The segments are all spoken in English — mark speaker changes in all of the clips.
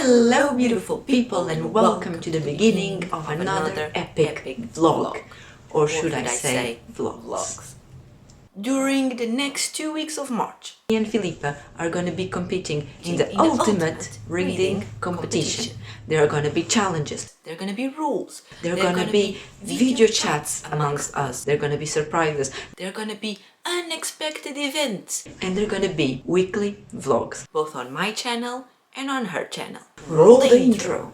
Speaker 1: Hello beautiful people and welcome to the beginning of another epic vlog, or should I say vlogs. During the next 2 weeks of March, me and Filipa are going to be competing in the ultimate reading competition. There are going to be challenges, there are going to be rules, there are going to be video chats amongst us, there are going to be surprises, there are going to be unexpected events, and there are going to be weekly vlogs, both on my channel and on her channel. Roll the intro!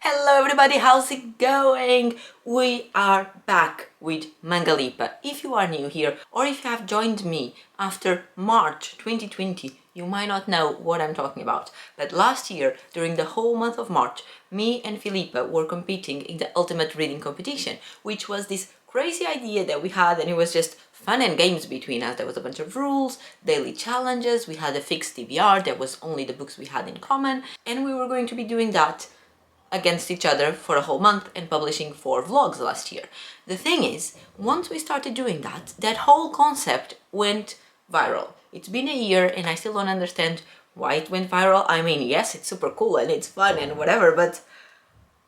Speaker 1: Hello everybody, how's it going? We are back with Mangalipa. If you are new here or if you have joined me after March 2020, you might not know what I'm talking about. But last year, during the whole month of March, me and Filipa were competing in the ultimate reading competition, which was this crazy idea that we had, and it was just fun and games between us. There was a bunch of rules, daily challenges, we had a fixed TBR, that was only the books we had in common, and we were going to be doing that against each other for a whole month and publishing 4 vlogs last year. The thing is, once we started doing that, that whole concept went viral. It's been a year and I still don't understand why it went viral. I mean, yes, it's super cool and it's fun and whatever, but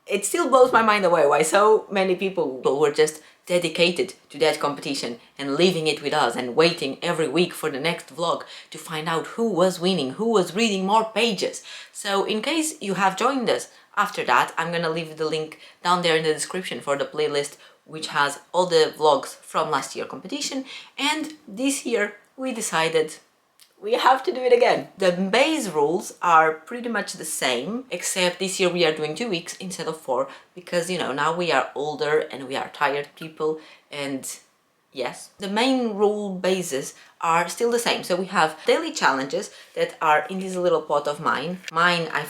Speaker 1: it still blows my mind away why so many people were just dedicated to that competition and leaving it with us and waiting every week for the next vlog to find out who was winning, who was reading more pages. So in case you have joined us after that, I'm gonna leave the link down there in the description for the playlist which has all the vlogs from last year's competition, and this year we decided we have to do it again. The base rules are pretty much the same, except this year we are doing 2 weeks instead of 4 because, you know, now we are older and we are tired people, and yes, the main rule bases are still the same. So we have daily challenges that are in this little pot of mine. I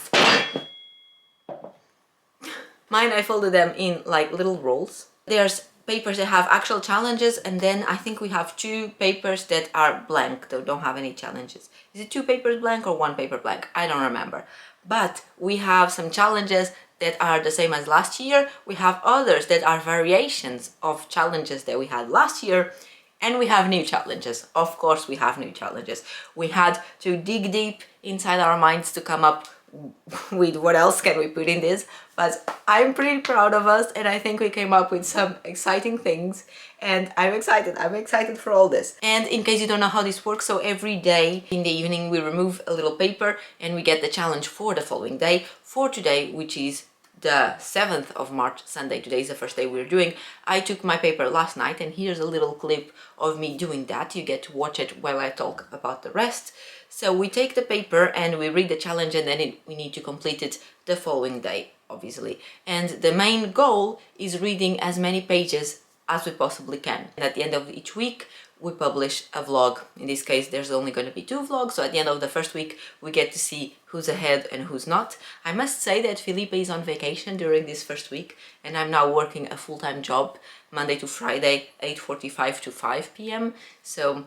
Speaker 1: folded them in like little rolls. There's papers that have actual challenges, and then I think we have 2 papers that are blank, that don't have any challenges. Is it 2 papers blank or 1 paper blank? I don't remember. But we have some challenges that are the same as last year. We have others that are variations of challenges that we had last year. And we have new challenges. Of course we have new challenges. We had to dig deep inside our minds to come up with what else can we put in this, but I'm pretty proud of us and I think we came up with some exciting things, and I'm excited for all this. And in case you don't know how this works, so every day in the evening we remove a little paper and we get the challenge for the following day. For today, which is the 7th of March, Sunday, today is the first day we're doing, I took my paper last night, and here's a little clip of me doing that. You get to watch it while I talk about the rest. So we take the paper and we read the challenge, and then we need to complete it the following day, obviously. And the main goal is reading as many pages as we possibly can. And at the end of each week, we publish a vlog. In this case, there's only going to be 2 vlogs, so at the end of the first week, we get to see who's ahead and who's not. I must say that Filipa is on vacation during this first week, and I'm now working a full-time job, Monday to Friday, 8:45 to 5 p.m. So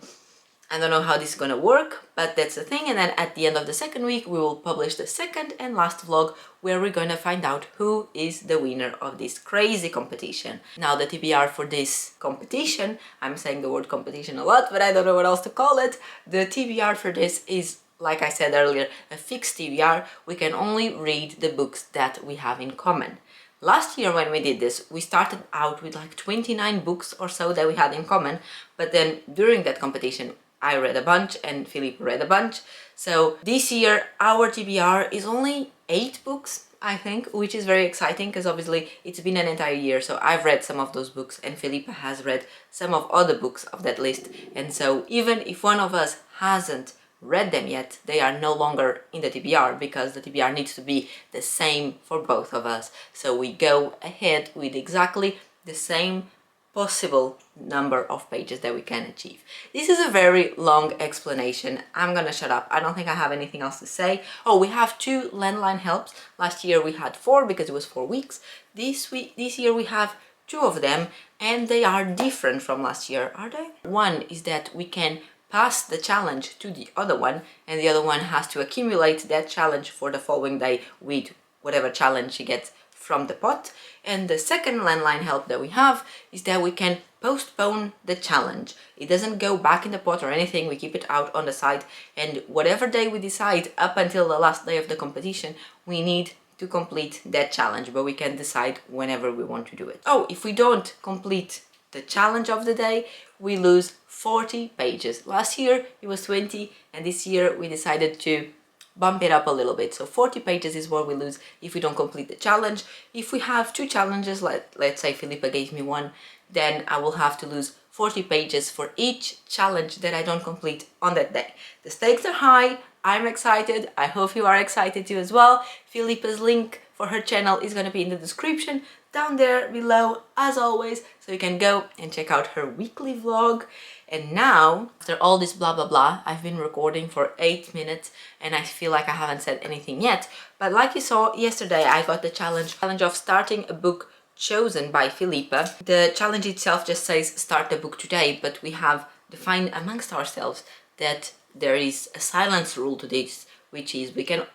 Speaker 1: I don't know how this is gonna work, but that's the thing. And then at the end of the second week, we will publish the second and last vlog where we're gonna find out who is the winner of this crazy competition. Now, the TBR for this competition, I'm saying the word competition a lot, but I don't know what else to call it. The TBR for this is, like I said earlier, a fixed TBR. We can only read the books that we have in common. Last year when we did this, we started out with like 29 books or so that we had in common, but then during that competition, I read a bunch and Philip read a bunch. So this year our TBR is only 8 books, I think, which is very exciting because obviously it's been an entire year. So I've read some of those books and Filipa has read some of other books of that list. And so even if one of us hasn't read them yet, they are no longer in the TBR because the TBR needs to be the same for both of us. So we go ahead with exactly the same possible number of pages that we can achieve. This is a very long explanation. I'm gonna shut up. I don't think I have anything else to say. Oh, we have 2 landline helps. Last year we had 4 because it was 4 weeks. This year we have 2 of them, and they are different from last year, are they? One is that we can pass the challenge to the other one, and the other one has to accumulate that challenge for the following day with whatever challenge she gets from the pot. And the second landline help that we have is that we can postpone the challenge. It doesn't go back in the pot or anything, we keep it out on the side, and whatever day we decide up until the last day of the competition, we need to complete that challenge, but we can decide whenever we want to do it. Oh, if we don't complete the challenge of the day, we lose 40 pages. Last year it was 20, and this year we decided to bump it up a little bit. So 40 pages is what we lose if we don't complete the challenge. If we have two challenges, let's say Filipa gave me one, then I will have to lose 40 pages for each challenge that I don't complete on that day. The stakes are high, I'm excited, I hope you are excited too as well. Filipa's link for her channel is going to be in the description down there below as always, so you can go and check out her weekly vlog. And now, after all this blah blah blah, I've been recording for 8 minutes and I feel like I haven't said anything yet, but like you saw yesterday, I got the challenge of starting a book chosen by Filipa. The challenge itself just says start the book today, but we have defined amongst ourselves that there is a silence rule to this, which is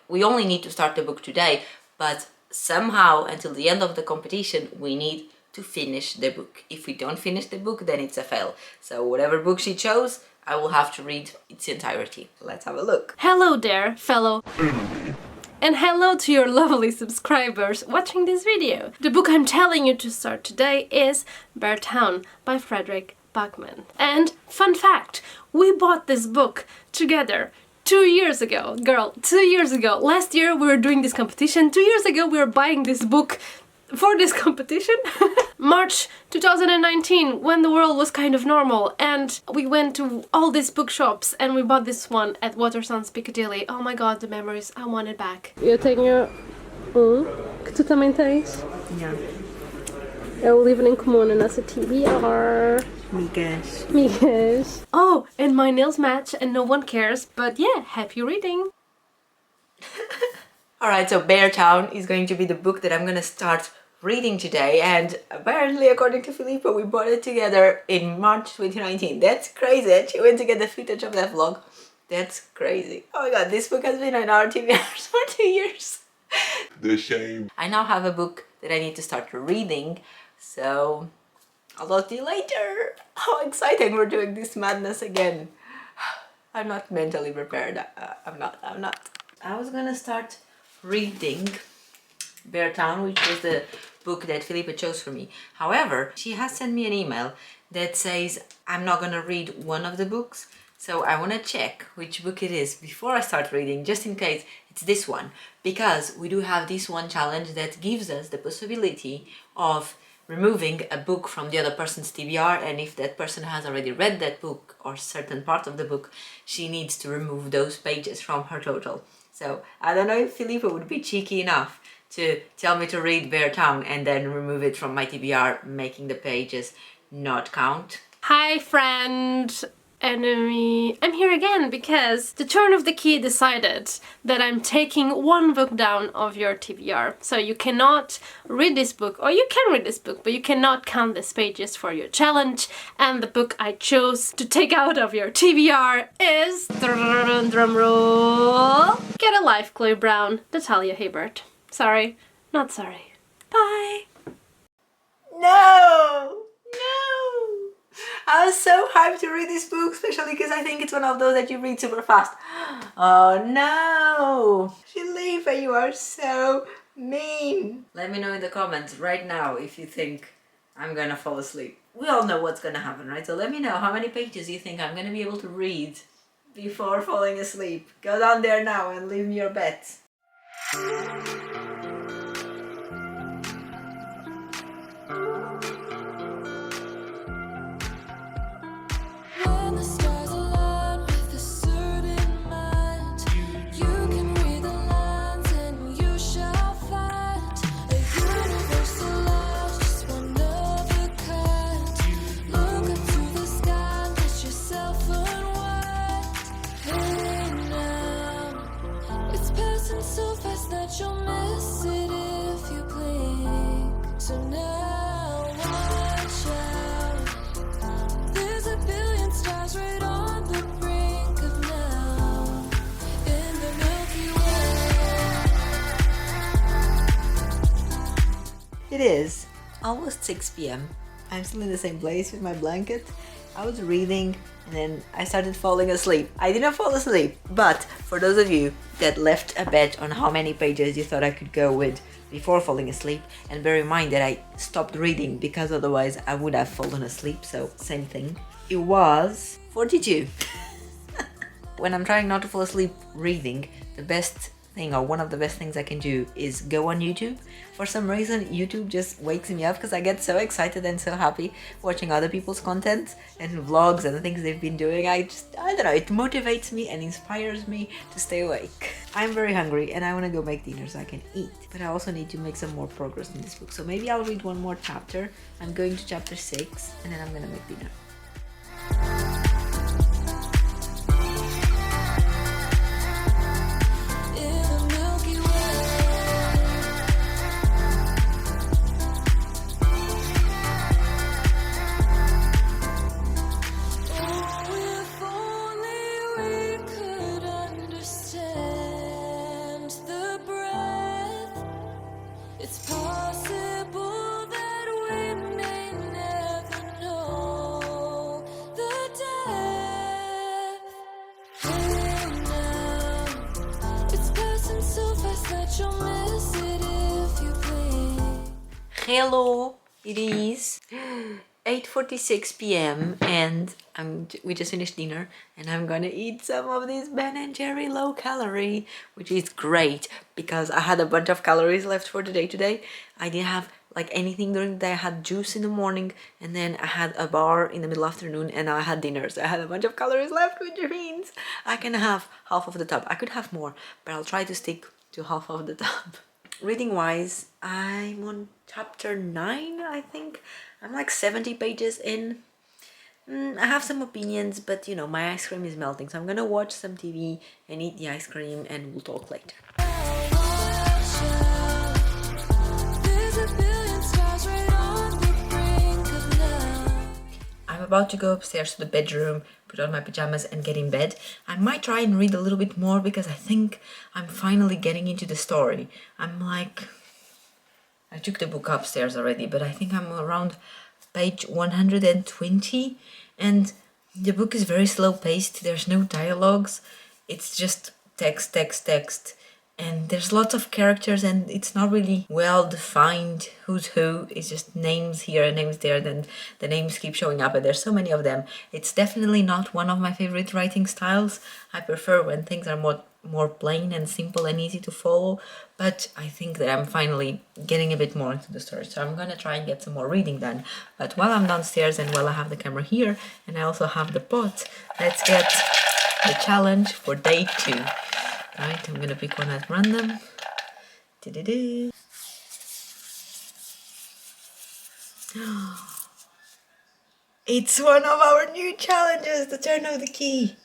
Speaker 1: we only need to start the book today, but somehow until the end of the competition we need to finish the book. If we don't finish the book, then it's a fail. So whatever book she chose, I will have to read its entirety. Let's have a look.
Speaker 2: Hello there, fellow. And hello to your lovely subscribers watching this video. The book I'm telling you to start today is Bear Town by Frederick Backman. And fun fact, we bought this book together 2 years ago. Girl, 2 years ago. Last year we were doing this competition. 2 years ago we were buying this book for this competition. March 2019, when the world was kind of normal, and we went to all these bookshops and we bought this one at Waterstones Piccadilly. Oh my god, the memories, I want it back. Eu tenho que tu também tens.
Speaker 1: Yeah.
Speaker 2: É o livro em comum na nossa TBR.
Speaker 1: Migas.
Speaker 2: Migas. Oh, and my nails match and no one cares, but yeah, happy reading.
Speaker 1: Alright, so Bear Town is going to be the book that I'm gonna start reading today, and apparently according to Filipa we bought it together in March 2019. That's crazy, and she went to get the footage of that vlog. That's crazy. Oh my god, this book has been on our TBRs for 2 years.
Speaker 3: The shame.
Speaker 1: I now have a book that I need to start reading, so I'll talk to you later. How exciting, we're doing this madness again. I'm not mentally prepared. I'm not. I was gonna start reading Bear Town, which was the book that Filipa chose for me. However, she has sent me an email that says I'm not gonna read one of the books, so I want to check which book it is before I start reading, just in case it's this one, because we do have this one challenge that gives us the possibility of removing a book from the other person's TBR, and if that person has already read that book or certain part of the book, she needs to remove those pages from her total. So I don't know if Filipa would be cheeky enough to tell me to read Bear Town and then remove it from my TBR, making the pages not count.
Speaker 2: Hi friend, enemy. I'm here again because the turn of the key decided that I'm taking one book down of your TBR. So you cannot read this book, or you can read this book, but you cannot count these pages for your challenge. And the book I chose to take out of your TBR is, drum roll, Get a Life, Chloe Brown, Natalia Hibbert. Sorry, not sorry. Bye.
Speaker 1: No! I was so hyped to read this book, especially because I think it's one of those that you read super fast. Oh no! Filipa, you are so mean! Let me know in the comments right now if you think I'm gonna fall asleep. We all know what's gonna happen, right? So let me know how many pages you think I'm gonna be able to read before falling asleep. Go down there now and leave me your bets.
Speaker 4: So fast that you'll miss it if you blink. So now watch out. There's a billion stars right on the brink of now in the Milky Way.
Speaker 1: It is almost 6 p.m. I'm still in the same place with my blanket. I was reading and then I started falling asleep. I didn't fall asleep, but for those of you that left a bet on how many pages you thought I could go with before falling asleep, and bear in mind that I stopped reading because otherwise I would have fallen asleep, so same thing. It was 42. When I'm trying not to fall asleep reading, the best thing, or one of the best things I can do, is go on YouTube. For some reason, YouTube just wakes me up because I get so excited and so happy watching other people's content and vlogs and the things they've been doing. I don't know, it motivates me and inspires me to stay awake. I'm very hungry and I want to go make dinner so I can eat, but I also need to make some more progress in this book. So maybe I'll read one more chapter. I'm going to chapter 6 and then I'm gonna make dinner.
Speaker 4: In the Milky Way. Oh, if only we could understand the breath. It's possible that we may never know the depth. Hey now, it's passing so fast that you'll miss it if you blink.
Speaker 1: Hello, it is 8:46 p.m. and we just finished dinner and I'm gonna eat some of this Ben & Jerry low calorie, which is great because I had a bunch of calories left for the day today. I didn't have like anything during the day. I had juice in the morning and then I had a bar in the middle afternoon and now I had dinner. So I had a bunch of calories left, which means I can have half of the tub. I could have more, but I'll try to stick to half of the tub. Reading wise, I'm on chapter 9, I think. I'm like 70 pages in. I have some opinions, but you know, my ice cream is melting, so I'm gonna watch some TV and eat the ice cream and we'll talk later.
Speaker 4: Watch out. There's a billion stars right on the brink of now.
Speaker 1: I'm about to go upstairs to the bedroom, put on my pajamas and get in bed. I might try and read a little bit more because I think I'm finally getting into the story. I took the book upstairs already, but I think I'm around page 120 and the book is very slow paced. There's no dialogues. It's just text, text, text. And there's lots of characters and it's not really well defined who's who. It's just names here and names there, then the names keep showing up and there's so many of them. It's definitely not one of my favorite writing styles. I prefer when things are more plain and simple and easy to follow, but I think that I'm finally getting a bit more into the story. So I'm gonna try and get some more reading done. But while I'm downstairs and while I have the camera here and I also have the pot, let's get the challenge for day 2. Right, I'm gonna pick one at random. Da-da-da. It's one of our new challenges, the turn of the key.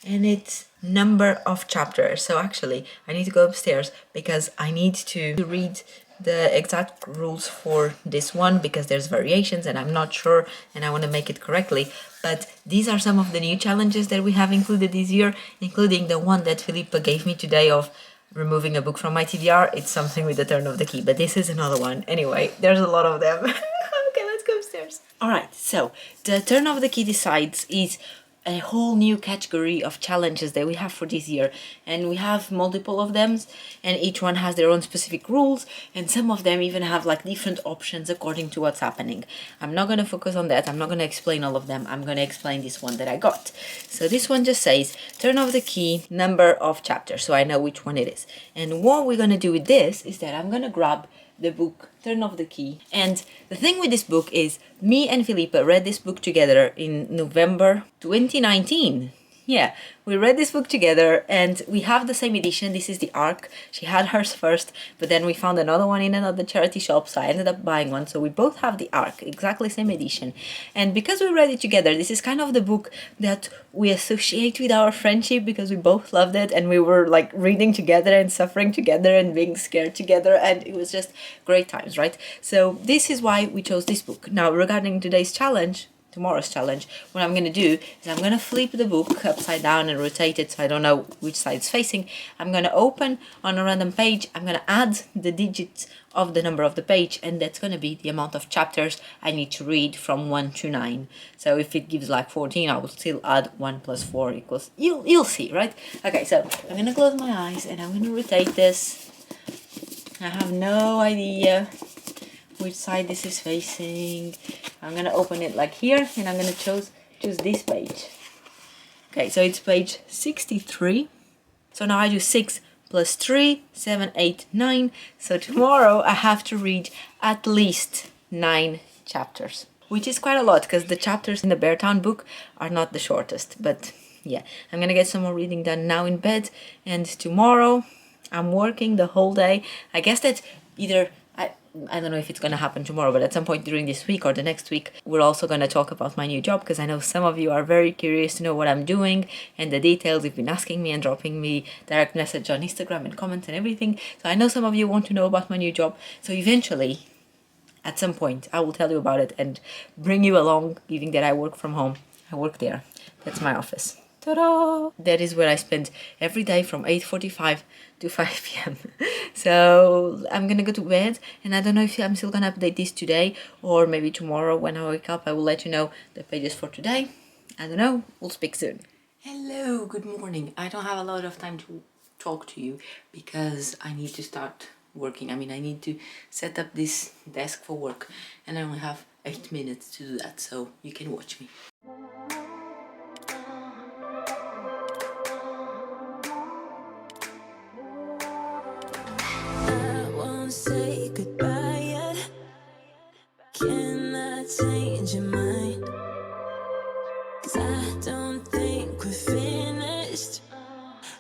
Speaker 1: And it's number of chapters. So actually, I need to go upstairs because I need to read the exact rules for this one because there's variations and I'm not sure and I want to make it correctly. But these are some of the new challenges that we have included this year, including the one that Filipa gave me today of removing a book from my TBR. It's something with the turn of the key, but this is another one. Anyway, there's a lot of them. Okay, let's go upstairs. All right, so the turn of the key decides is a whole new category of challenges that we have for this year, and we have multiple of them and each one has their own specific rules and some of them even have like different options according to what's happening. I'm not going to focus on that. I'm not going to explain all of them. I'm going to explain this one that I got. So this one just says turn of the key, number of chapters, so I know which one it is. And what we're going to do with this is that I'm going to grab the book Turn of the Key. And the thing with this book is me and Filipa read this book together in November 2019. Yeah, we read this book together and we have the same edition. This is the ARC. She had hers first, but then we found another one in another charity shop, so I ended up buying one. So we both have the ARC, exactly same edition. And because we read it together, this is kind of the book that we associate with our friendship because we both loved it and we were like reading together and suffering together and being scared together, and it was just great times, right? So this is why we chose this book. Now, regarding today's challenge, tomorrow's challenge, what I'm going to do is I'm going to flip the book upside down and rotate it so I don't know which side it's facing. I'm going to open on a random page. I'm going to add the digits of the number of the page, and that's going to be the amount of chapters I need to read from 1 to 9. So if it gives like 14, I will still add 1 plus 4 equals, you'll see, right? Okay, so I'm going to close my eyes and I'm going to rotate this. I have no idea which side this is facing. I'm gonna open it like here, and I'm gonna choose this page. Okay, so it's page 63. So now I do 6 plus 3, 7, 8, 9. So tomorrow I have to read at least 9 chapters, which is quite a lot because the chapters in the Beartown book are not the shortest. But yeah, I'm gonna get some more reading done now in bed, and tomorrow I'm working the whole day. I guess that either I don't know if it's going to happen tomorrow, but at some point during this week or the next week, we're also going to talk about my new job, because I know some of you are very curious to know what I'm doing and the details. You've been asking me and dropping me direct message on Instagram and comments and everything. So I know some of you want to know about my new job. So eventually, at some point, I will tell you about it and bring you along, given that I work from home. I work there. That's my office. Ta-da! That is where I spend every day from 8:45 to 5 p.m. So I'm gonna go to bed, and I don't know if I'm still gonna update this today or maybe tomorrow when I wake up. I will let you know the pages for today. I don't know. We'll speak soon. Hello, good morning. I don't have a lot of time to talk to you because I need to start working. I mean, I need to set up this desk for work, and I only have 8 minutes to do that, so you can watch me.
Speaker 4: Say goodbye yet. Can I change your mind? 'Cause I don't think we're finished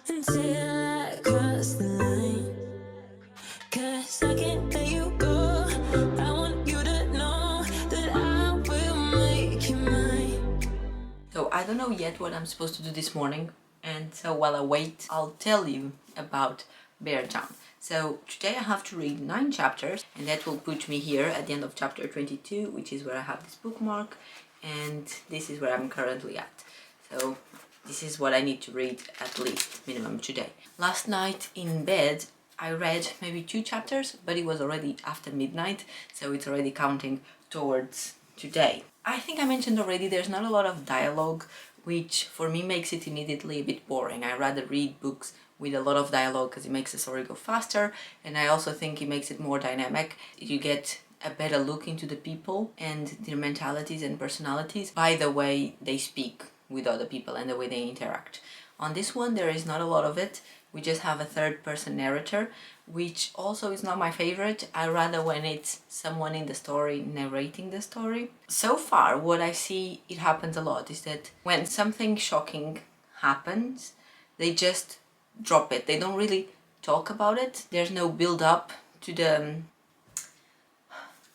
Speaker 4: until I cross the line. 'Cause I can't let you go. I want you to know that I will make you mine.
Speaker 1: So I don't know yet what I'm supposed to do this morning, and so while I wait, I'll tell you about Beartown. So today I have to read 9 chapters, and that will put me here at the end of chapter 22, which is where I have this bookmark, and this is where I'm currently at. So this is what I need to read at least minimum today. Last night in bed I read maybe 2 chapters, but it was already after midnight, so it's already counting towards today. I think I mentioned already there's not a lot of dialogue, which for me makes it immediately a bit boring. I rather read books with a lot of dialogue because it makes the story go faster, and I also think it makes it more dynamic. You get a better look into the people and their mentalities and personalities by the way they speak with other people and the way they interact. On this one there is not a lot of it. We just have a third-person narrator, which also is not my favorite. I rather when it's someone in the story narrating the story. So far what I see it happens a lot is that when something shocking happens, they just drop it. They don't really talk about it. There's no build up to the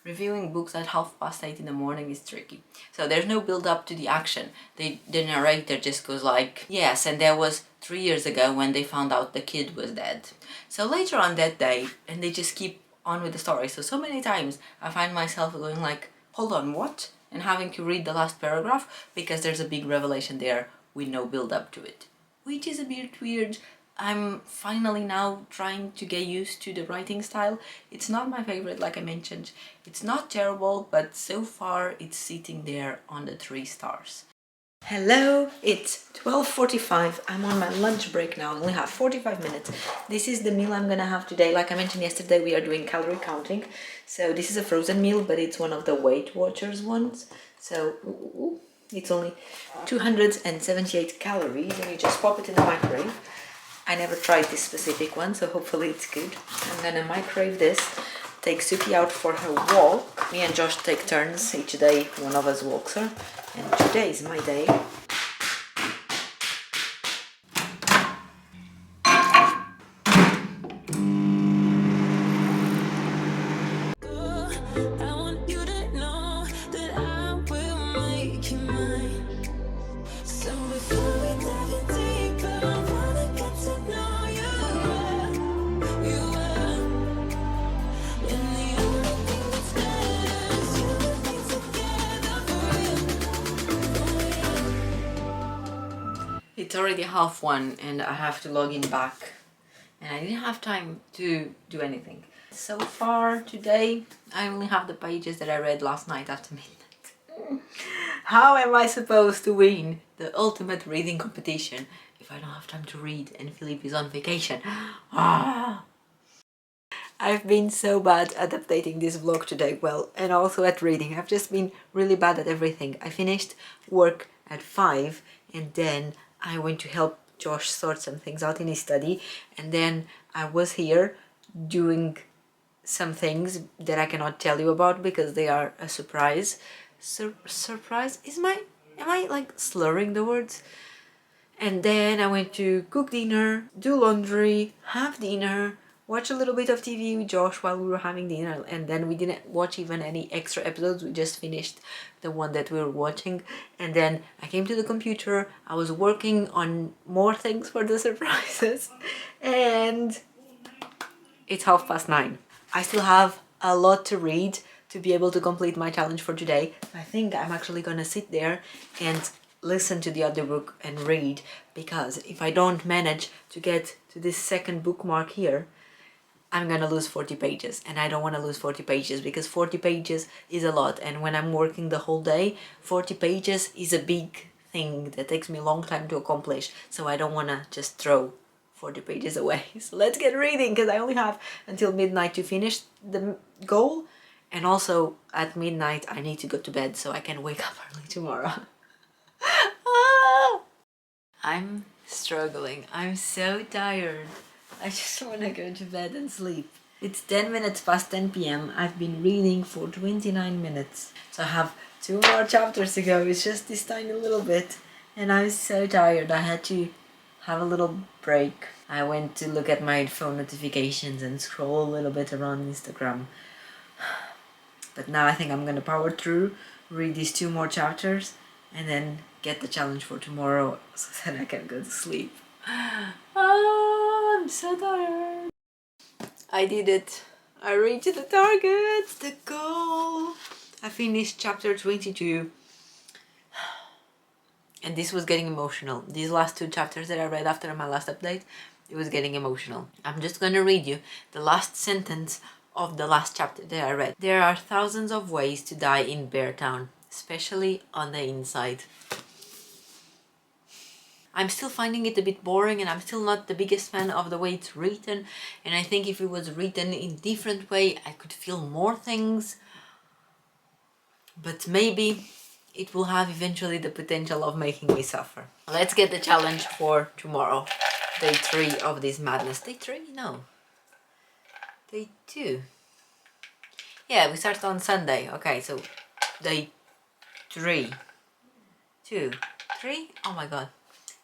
Speaker 1: reviewing books at 8:30 in the morning is tricky. So there's no build up to the action. The narrator just goes like, yes, and that was 3 years ago when they found out the kid was dead. So later on that day, and they just keep on with the story. So many times I find myself going like, hold on, what? And having to read the last paragraph because there's a big revelation there with no build up to it, which is a bit weird. I'm finally now trying to get used to the writing style. It's not my favorite, like I mentioned. It's not terrible, but so far it's sitting there on the 3 stars. Hello, it's 12:45. I'm on my lunch break now. I only have 45 minutes. This is the meal I'm gonna have today. Like I mentioned yesterday, we are doing calorie counting. So this is a frozen meal, but it's one of the Weight Watchers ones. So it's only 278 calories, and you just pop it in the microwave. I never tried this specific one, so hopefully it's good. I'm gonna microwave this, take Suki out for her walk. Me and Josh take turns each day, one of us walks her, and today is my day.
Speaker 4: I want you to know that I will make you mine. So before we dive in deeper, I wanna get to know you. You are. And the only thing that's better is you and me together for real.
Speaker 1: It's already 1:30 and I have to log in back. And I didn't have time to do anything. So far today, I only have the pages that I read last night after midnight. How am I supposed to win the ultimate reading competition if I don't have time to read and Filipa is on vacation? I've been so bad at updating this vlog today, well, and also at reading. I've just been really bad at everything. I finished work at 5 and then I went to help Josh sort some things out in his study, and then I was here doing some things that I cannot tell you about because they are a surprise. Surprise? Am I like slurring the words? And then I went to cook dinner, do laundry, have dinner, watch a little bit of TV with Josh while we were having dinner, and then we didn't watch even any extra episodes. We just finished the one that we were watching, and then I came to the computer. I was working on more things for the surprises, and it's 9:30. I still have a lot to read to be able to complete my challenge for today. I think I'm actually gonna sit there and listen to the audiobook and read, because if I don't manage to get to this second bookmark here, I'm gonna lose 40 pages, and I don't want to lose 40 pages because 40 pages is a lot, and when I'm working the whole day, 40 pages is a big thing that takes me a long time to accomplish, so I don't want to just throw 40 pages away. So let's get reading, because I only have until midnight to finish the goal, and also at midnight I need to go to bed so I can wake up early tomorrow. I'm struggling. I'm so tired. I just want to go to bed and sleep. It's 10 minutes past 10 p.m. I've been reading for 29 minutes. So I have 2 more chapters to go. It's just this tiny little bit. And I'm so tired. I had to have a little break. I went to look at my phone notifications and scroll a little bit around Instagram. But now I think I'm gonna power through, read these 2 more chapters, and then get the challenge for tomorrow so that I can go to sleep. I'm so tired. I did it. I reached the target, the goal. I finished chapter 22. And this was getting emotional. These last 2 chapters that I read after my last update, it was getting emotional. I'm just gonna read you the last sentence of the last chapter that I read. There are thousands of ways to die in Beartown, especially on the inside. I'm still finding it a bit boring, and I'm still not the biggest fan of the way it's written, and I think if it was written in a different way I could feel more things, but maybe it will have eventually the potential of making me suffer. Let's get the challenge for tomorrow. Day 3 of this madness. Day 3? No. Day 2. Yeah, we start on Sunday. Okay, so day 3. 2. 3? Oh my god.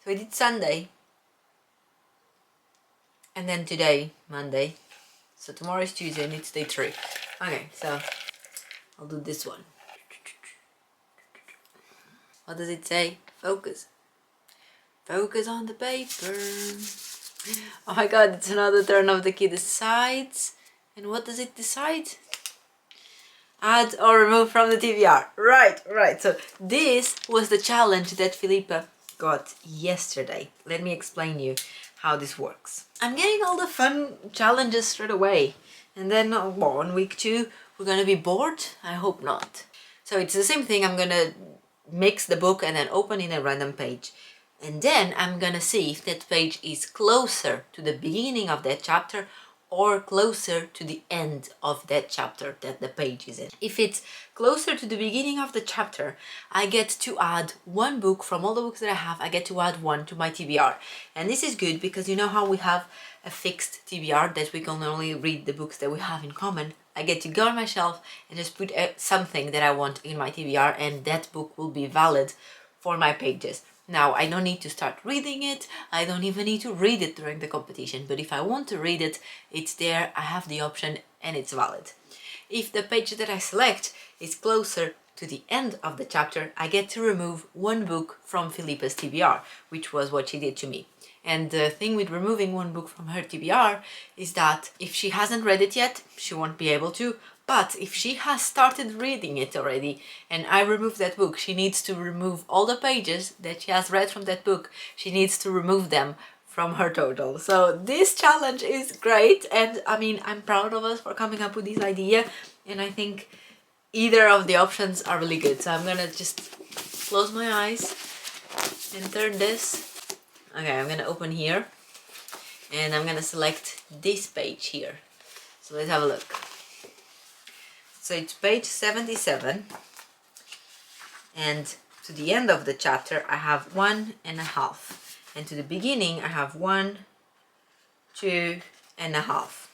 Speaker 1: So we did Sunday, and then today, Monday. So tomorrow is Tuesday and it's day 3. Okay, so I'll do this one. What does it say? Focus. Focus on the paper. Oh my god, it's another turn of the key decides. And what does it decide? Add or remove from the TBR. Right. So this was the challenge that Filipa got yesterday. Let me explain you how this works. I'm getting all the fun challenges straight away, and then on week 2 we're gonna be bored. I hope not. So it's the same thing. I'm gonna mix the book and then open in a random page, and then I'm gonna see if that page is closer to the beginning of that chapter or closer to the end of that chapter that the page is in. If it's closer to the beginning of the chapter, I get to add 1 book from all the books that I have. I get to add 1 to my TBR. And this is good because you know how we have a fixed TBR that we can only read the books that we have in common. I get to go on my shelf and just put something that I want in my TBR, and that book will be valid for my pages. Now, I don't need to start reading it. I don't even need to read it during the competition. But if I want to read it, it's there. I have the option and it's valid. If the page that I select is closer to the end of the chapter, I get to remove 1 book from Filipa's TBR, which was what she did to me. And the thing with removing 1 book from her TBR is that if she hasn't read it yet, she won't be able to, But if she has started reading it already and I remove that book, she needs to remove all the pages that she has read from that book. She needs to remove them from her total. So this challenge is great, and I mean, I'm proud of us for coming up with this idea, and I think either of the options are really good. So I'm gonna just close my eyes and turn this. Okay, I'm gonna open here and I'm gonna select this page here. So let's have a look. So it's page 77, and to the end of the chapter I have 1.5, and to the beginning I have 1, 2.5.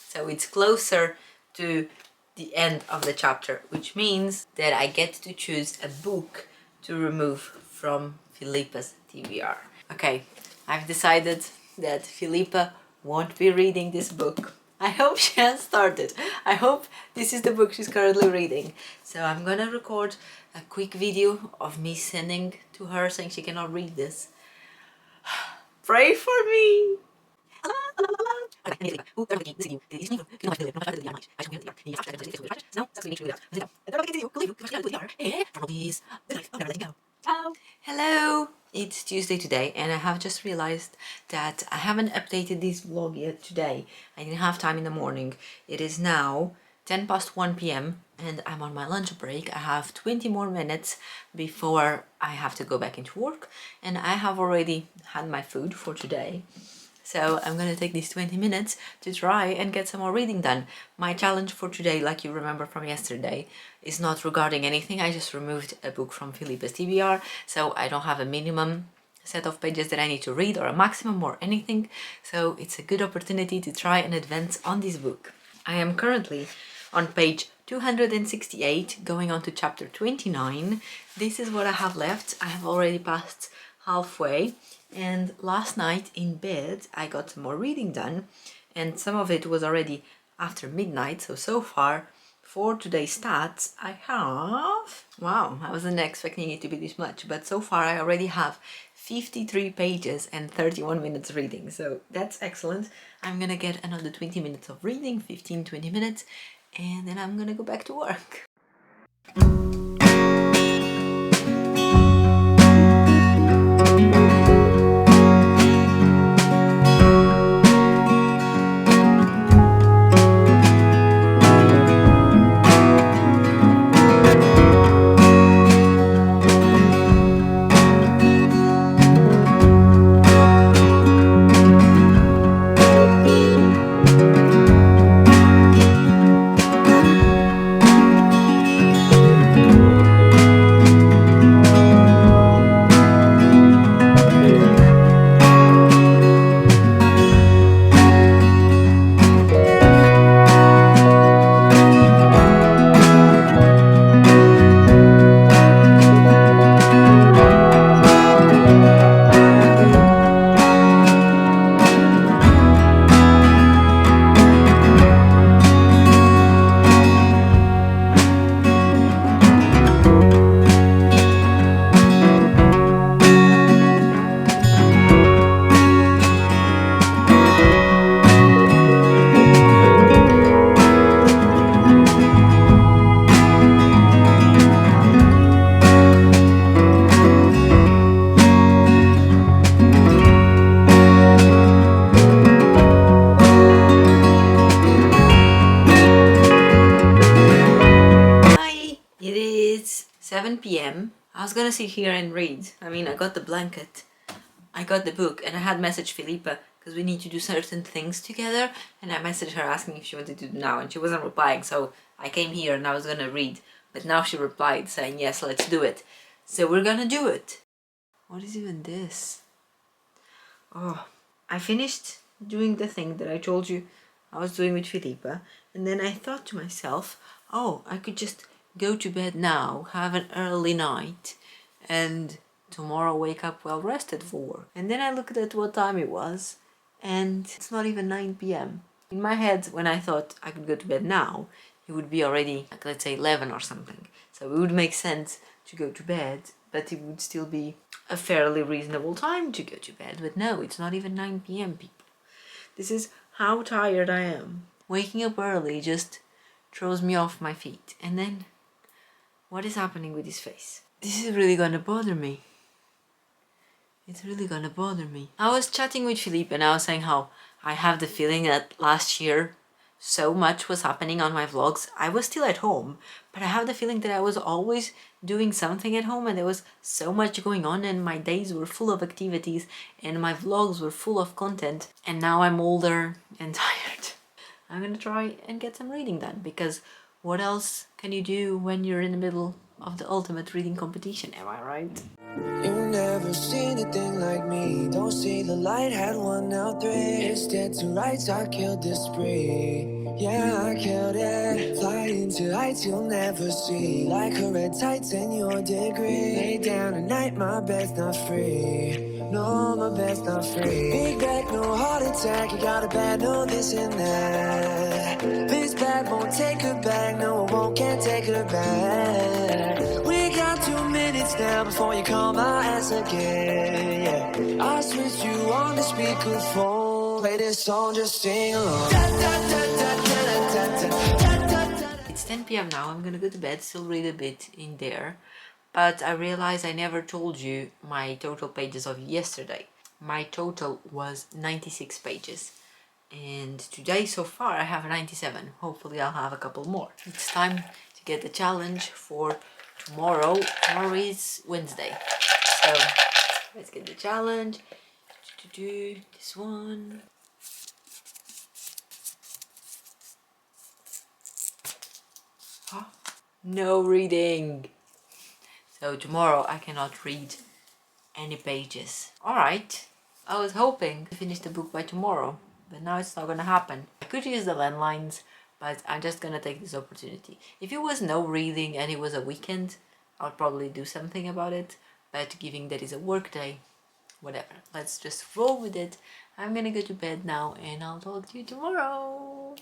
Speaker 1: So it's closer to the end of the chapter, which means that I get to choose a book to remove from Filipa's TBR. Okay, I've decided that Filipa won't be reading this book. I hope she has started. I hope this is the book she's currently reading. So I'm gonna record a quick video of me sending to her saying she cannot read this. Pray for me! Hello! It's Tuesday today, and I have just realized that I haven't updated this vlog yet today. I didn't have time in the morning. It is now 10 past 1 p.m. and I'm on my lunch break. I have 20 more minutes before I have to go back into work, and I have already had my food for today. So I'm gonna take these 20 minutes to try and get some more reading done. My challenge for today, like you remember from yesterday, is not regarding anything. I just removed a book from Filipa's TBR, so I don't have a minimum set of pages that I need to read or a maximum or anything. So it's a good opportunity to try and advance on this book. I am currently on page 268, going on to chapter 29. This is what I have left. I have already passed halfway, and last night in bed I got some more reading done, and some of it was already after midnight. So far for today's stats I have, wow, I wasn't expecting it to be this much, but so far I already have 53 pages and 31 minutes reading, so that's excellent. I'm gonna get another 20 minutes of reading, 15-20 minutes, and then I'm gonna go back to work. It is 7 p.m. I was gonna sit here and read. I mean, I got the blanket, I got the book, and I had messaged Filipa because we need to do certain things together, and I messaged her asking if she wanted to do now, and she wasn't replying, so I came here and I was gonna read, but now she replied saying yes, let's do it. So we're gonna do it. What is even this? Oh, I finished doing the thing that I told you I was doing with Filipa, and then I thought to myself, oh, I could just go to bed now, have an early night, and tomorrow wake up well rested for work. And then I looked at what time it was, and it's not even 9 p.m. In my head, when I thought I could go to bed now, it would be already, like, let's say 11 or something. So it would make sense to go to bed, but it would still be a fairly reasonable time to go to bed. But no, it's not even 9 p.m. people. This is how tired I am. Waking up early just throws me off my feet. And then, what is happening with his face? This is really gonna bother me. It's really gonna bother me. I was chatting with Filipa and I was saying how I have the feeling that last year so much was happening on my vlogs. I was still at home, but I have the feeling that I was always doing something at home and there was so much going on and my days were full of activities and my vlogs were full of content, and now I'm older and tired. I'm gonna try and get some reading done, because what else can you do when you're in the middle of the ultimate reading competition, am I right?
Speaker 4: You never seen a thing like me. Don't see the light, had one out three. It's dead to rights, I killed this spree. Yeah, I killed it. Flying to heights you'll never see. Like a red tights in your degree. Lay down at night, my bed's not free. No, my bed's not free. Big back, no heart attack. You got a bad, no this and that. This bad won't take her back. No, it won't, can't take her back. We got 2 minutes now before you call my ass again. Yeah, I switched you on the speakerphone. Play this song, just sing along.
Speaker 1: It's 10 p.m. now, I'm gonna go to bed, still read a bit in there. But I realized I never told you my total pages of yesterday. My total was 96 pages. And today, so far, I have 97. Hopefully I'll have a couple more. It's time to get the challenge for tomorrow. Tomorrow is Wednesday. So let's get the challenge. To do this one. Huh? No reading. So tomorrow I cannot read any pages. Alright, I was hoping to finish the book by tomorrow, but now it's not gonna happen. I could use the landlines, but I'm just gonna take this opportunity. If it was no reading and it was a weekend, I'll probably do something about it, but given that it's a work day, whatever. Let's just roll with it. I'm gonna go to bed now and I'll talk to you tomorrow.